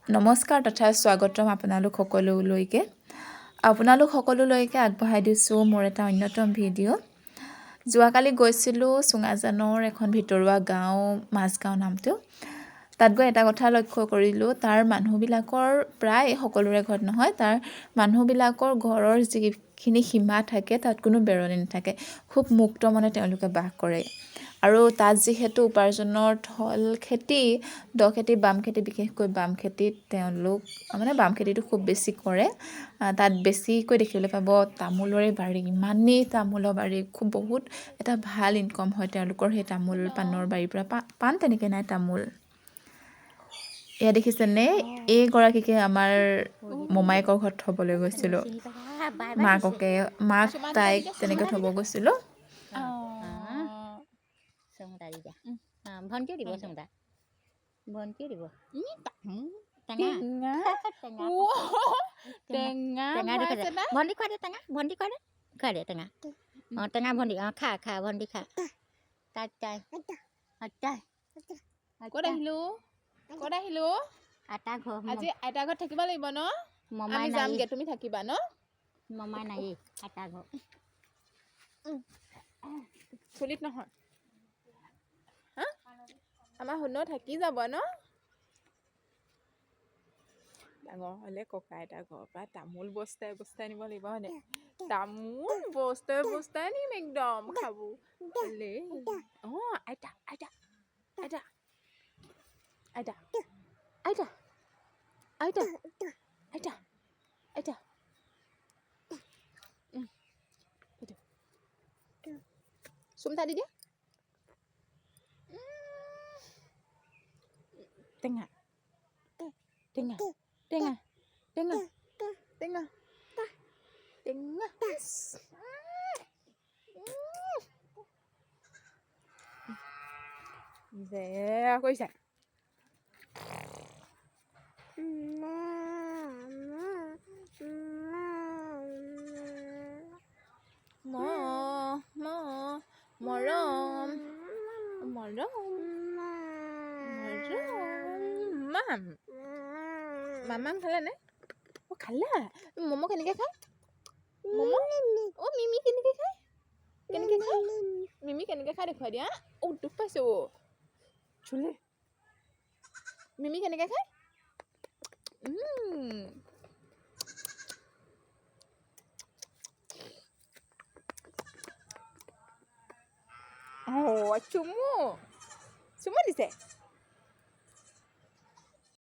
নমস্কাৰ তথা স্বাগতম আপোনালোক সকলোলৈকে আগবঢ়াই দিছোঁ মোৰ এটা অন্যতম ভিডিঅ'। যোৱাকালি গৈছিলোঁ চুঙাজানৰ এখন ভিতৰুৱা গাঁও মাজগাঁও নামটো। তাত গৈ এটা কথা লক্ষ্য কৰিলোঁ, তাৰ মানুহবিলাকৰ প্ৰায় সকলোৰে ঘৰত নহয়, তাৰ মানুহবিলাকৰ ঘৰৰ যিখিনি সীমা থাকে তাত কোনো বেৰণি নাথাকে, খুব মুক্ত মনে তেওঁলোকে বাস কৰে। আৰু তাত যিহেতু উপাৰ্জনৰ থল খেতি, দ খেতি, বাম খেতি, বিশেষকৈ বাম খেতিত তেওঁলোক বাম খেতিটো খুব বেছি কৰে। তাত বেছিকৈ দেখিবলৈ পাব তামোলৰে বাৰী, ইমানেই তামোলৰ বাৰী, খুব বহুত এটা ভাল ইনকম হয় তেওঁলোকৰ সেই তামোল পাণৰ বাৰীৰ পৰা। পাণ তেনেকৈ নাই, তামোল। এয়া দেখিছেনে, এইগৰাকীকে আমাৰ মোমায়েকৰ ঘৰত থ'বলৈ গৈছিলোঁ। মাক তাইক তেনেকৈ থ'ব গৈছিলোঁ। ভণ্টিও দিব চুমদা, ভণ্টিও দিব ভণ্টি খোৱা দে টেঙা, ভণ্টি খোৱা দে, খোৱা দে টেঙা। অঁ টেঙা ভণ্টি, অঁ খা খা ভণ্টি খা। ক'ত আহিলোঁ? আটা ঘৰ আজি আইতা ঘৰত থাকিব লাগিব ন? মমাই আমি নাই, যামগৈ, তুমি থাকিবা ন? মমাই নাই আটা ঘৰ চুলিত নহয় হা? আমাৰ শুনো থাকি যাব ন? ডাঙৰ হ'লে ককা আইতাৰ ঘৰৰ পৰা তামোল বস্তাই বস্তাই নিব লাগিব, হয়নে? তামোল বস্তাই নিম একদম খাব। অঁ আইতা আইতা আইতা আইতা আইতা আইতা আইতা আইতা চুমটা দি দিয়া। টেঙা টেঙা টেঙা টেঙা টেঙা টেঙা বেয়া কৰিছা। মৰম মামাম খালেনে? অ খালা? ম'ম' কেনেকৈ খায়? ম'ম' অ মিমি কেনেকৈ খায়? মিমি কেনেকৈ খায় দেখুৱাই দিয়া। অ দুখ পাইছোঁ। চুলে মিমি কেনেকৈ খায়? চুমু দিছে।